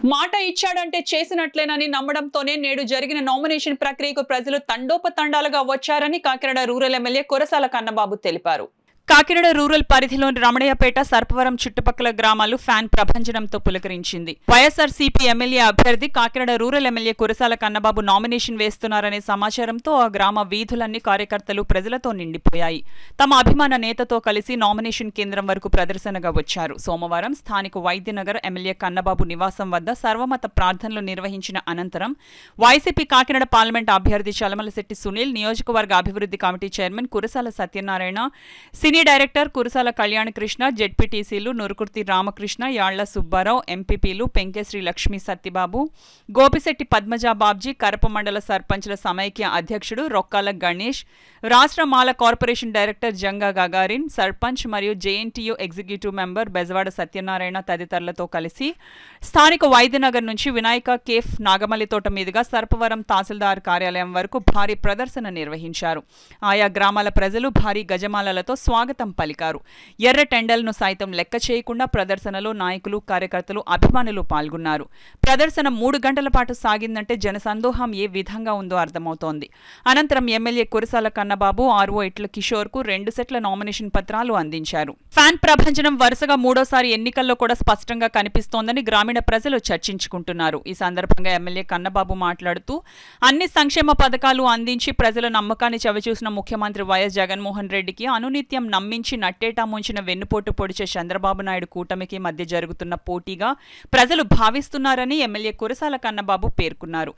మాట ఇచ్చాడంటే చేసినట్లేనని నమ్మడంతోనే నేడు జరిగిన నామినేషన్ ప్రక్రియకు ప్రజలు తండోపతండాలుగా వచ్చారని కాకినాడ రూరల్ ఎమ్మెల్యే కురసాల కన్నబాబు తెలిపారు. కాకినాడ రూరల్ పరిధిలోని రమణయ్యపేట, సర్పవరం చుట్టుపక్కల గ్రామాలు ఫ్యాన్ ప్రభంజనంతో పులకరించింది. వైఎస్ఆర్సీపీ ఎమ్మెల్యే అభ్యర్థి Kakinada rural MLA Kurasala Kannababu nomination వేస్తున్నారనే సమాచారంతో ఆ గ్రామ వీధులన్నీ కార్యకర్తలు ప్రజలతో నిండిపోయాయి. తమ అభిమాన నేతతో కలిసి నామినేషన్ కేంద్రం వరకు ప్రదర్శనగా వచ్చారు. సోమవారం స్థానిక వైద్యనగర్ ఎమ్మెల్యే కన్నబాబు నివాసం వద్ద సర్వమత ప్రార్థనలు నిర్వహించిన అనంతరం వైసీపీ కాకినాడ పార్లమెంట్ అభ్యర్థి చలమలశెట్టి సునీల్, నియోజకవర్గ అభివృద్ధి committee chairman Kurasala Satyanarayana, cine director Kurasala Kalyankrishna, జెడ్పీటీసీలు నురుకుర్తి రామకృష్ణ, యాళ్ల సుబ్బారావు, ఎంపీపీలు పెంకేశ్రీ లక్ష్మీ సత్యబాబు, గోపిశెట్టి పద్మజా బాబ్జీ, కరప మండల సర్పంచ్ల సమైక్య అధ్యక్షుడు రొక్కాల గణేష్, రాష్ట్ర Mala corporation director Janga Gagarin, sarpanch మరియు JNTU executive member Bezawada Satyanarayana తదితరులతో కలిసి స్థానిక వైద్యనగర్ నుంచి వినాయక కేఫ్ నాగమల్లితోట మీదుగా సర్పవరం తహసీల్దార్ కార్యాలయం వరకు భారీ ప్రదర్శన నిర్వహించారు. ఆయా గ్రామాల ప్రజలు భారీ గజమాలలతో స్వాగతం పలికారు. ఎర్ర టెండల్ను సైతం లెక్క చేయకుండా ప్రదర్శనలో నాయకులు, కార్యకర్తలు, అభిమానులు పాల్గొన్నారు. ప్రదర్శన 3 గంటల పాటు సాగిందంటే జనసందోహం ఏ విధంగా ఉందో అర్థమవుతోంది. అనంతరం ఎమ్మెల్యే కురసాల కన్నబాబు ఆర్ఓ ఇట్ల కిషోర్ కు 2 సెట్ల నామినేషన్ పత్రాలు అందించారు. ఫ్యాన్ ప్రభంజనం వరుసగా 3వసారి ఎన్నికల్లో కూడా స్పష్టంగా కనిపిస్తోందని గ్రామీణ ప్రజలు చర్చించుకుంటున్నారు. ఈ సందర్భంగా ఎమ్మెల్యే కన్నబాబు మాట్లాడుతూ అన్ని సంక్షేమ పథకాలు అందించి ప్రజల నమ్మకాన్ని చవిచూసిన ముఖ్యమంత్రి వైఎస్ జగన్మోహన్ రెడ్డికి అనునిత్యం నమ్మించి నట్టేటా ముంచిన వెన్నుపోటు పొడిచే చంద్రబాబు నాయుడు కూటమికి మధ్య జరుగుతున్న పోటీగా ప్రజలు భావిస్తున్నారని ఎమ్మెల్యే కురసాల కన్నబాబు పేర్కొన్నారు.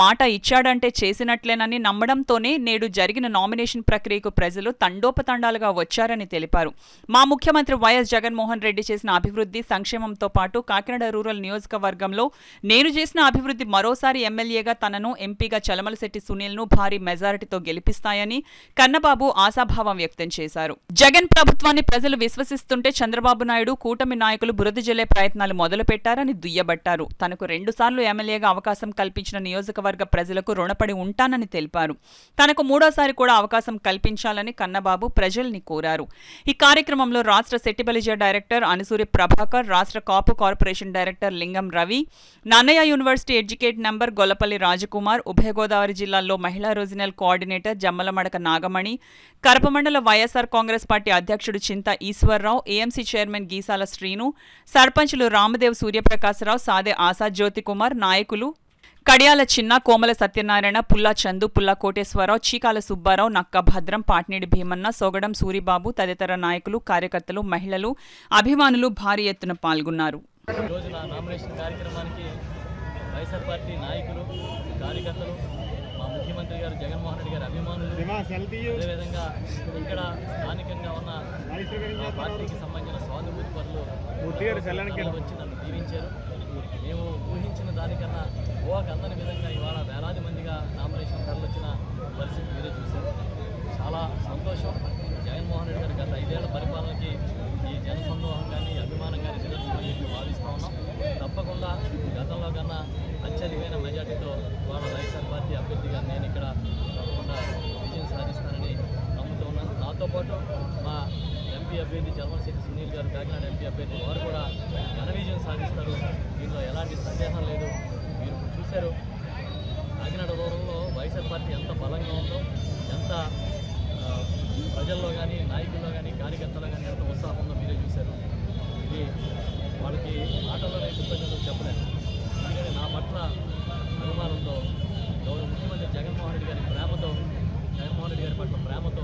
మాట ఇచ్చాడంటే చేసినట్లేనని నమ్మడంతోనే నేడు జరిగిన నామినేషన్ ప్రక్రియకు ప్రజలు తండోపతండాలుగా వచ్చారని తెలిపారు. మా ముఖ్యమంత్రి వైఎస్ జగన్మోహన్ రెడ్డి చేసిన అభివృద్ధి, సంక్షేమంతో పాటు కాకినాడ రూరల్ నియోజకవర్గంలో నేను చేసిన అభివృద్ధి మరోసారి ఎమ్మెల్యేగా తనను, ఎంపీగా చలమలశెట్టి సునీల్ను భారీ మెజారిటీతో గెలిపిస్తాయని కన్నబాబు ఆశాభావం వ్యక్తం చేశారు. జగన్ ప్రభుత్వాన్ని ప్రజలు విశ్వసిస్తుంటే చంద్రబాబు నాయుడు, కూటమి నాయకులు బురద జల్లే ప్రయత్నాలు మొదలుపెట్టారని దుయ్యబట్టారు. తనకు 2 సార్లు ఎమ్మెల్యేగా అవకాశం కల్పించిన నియోజకవర్గ ప్రజలకు రుణపడి ఉంటానని తెలిపారు. తనకు 3వసారి కూడా అవకాశం కల్పించాలని కన్నబాబు ప్రజల్ని కోరారు. ఈ కార్యక్రమంలో రాష్ట్ర సెట్టిబలిజ డైరెక్టర్ అనుసూరి ప్రభాకర్, రాష్ట్ర కాపు corporation director Lingam Ravi, Nannaya university educate number Gollapalli Rajakumar, ఉభయ గోదావరి జిల్లాల్లో మహిళా రీజనల్ కోఆర్డినేటర్ జమ్మలమడక నాగమణి, కరపమండల వైఎస్ఆర్ కాంగ్రెస్ పార్టీ అధ్యక్షుడు చింత ఈశ్వర్రావు, ఏఎంసీ చైర్మన్ గీసాల శ్రీను, సర్పంచులు రామదేవ్ సూర్యప్రకాశరావు, సాదే ఆశాద్ జ్యోతికుమార్, నాయకులు కడియాల చిన్న, కోమల సత్యనారాయణ, పుల్లా చందు, పుల్లా కోటేశ్వరరావు, చీకాల సుబ్బారావు, నక్క భద్రం, పాట్నేడి భీమన్న, సోగడం సూరిబాబు తదితర నాయకులు, కార్యకర్తలు, మహిళలు, అభిమానులు భారీ ఎత్తున పాల్గొన్నారు. మా ముఖ్యమంత్రి గారు జగన్మోహన్ రెడ్డి గారి అభిమానులు, అదేవిధంగా ఇక్కడ స్థానికంగా ఉన్న పార్టీకి సంబంధించిన స్వానుభూతి పనులు వచ్చి నన్ను దీవించారు. మేము ఊహించిన దానికన్నా ఊహకు అందని విధంగా ఇవాళ వేలాది మందిగా నామినేషన్ ధరలు వచ్చిన పరిస్థితి మీరే చూశారు. చాలా సంతోషం. జగన్మోహన్ రెడ్డి గారి గత 5 ఏళ్ల పరిపాలనకి ఈ జనసందోహం కానీ, అభిమానం కానీ నిదర్శనం చెప్పి భావిస్తూ ఉన్నాం. తప్పకుండా గతంలో కన్నా అత్యధికమైన మెజార్టీతో వాళ్ళ వైఎస్ఆర్ పార్టీ అభ్యర్థిగా నేను ఇక్కడ తప్పకుండా విజయం సాధిస్తానని నమ్ముతూ ఉన్నాను. నాతో పాటు మా ఎంపీ అభ్యర్థి చలమలశెట్టి సునీల్ గారు, కాకినాడ ఎంపీ అభ్యర్థి, వారు కూడా ఘన విజయం సాధిస్తారు. దీనిలో ఎలాంటి సందేహం లేదు. మీరు చూశారు కాకినాడ రూరల్లో వైఎస్ఆర్ పార్టీ ఎంత బలంగా ఉందో, ఎంత ప్రజల్లో కానీ, నాయకుల్లో కానీ, కార్యకర్తల్లో కానీ ఎంత ఉత్సాహం ఉందో మీరే చూశారు. ఇది వాళ్ళకి ఆటల్లోనే కృతజ్ఞతలు చెప్పలేదు. ఎందుకంటే నా పట్ల అభిమానంతో, గౌరవ ముఖ్యమంత్రి జగన్మోహన్ రెడ్డి గారి పట్ల ప్రేమతో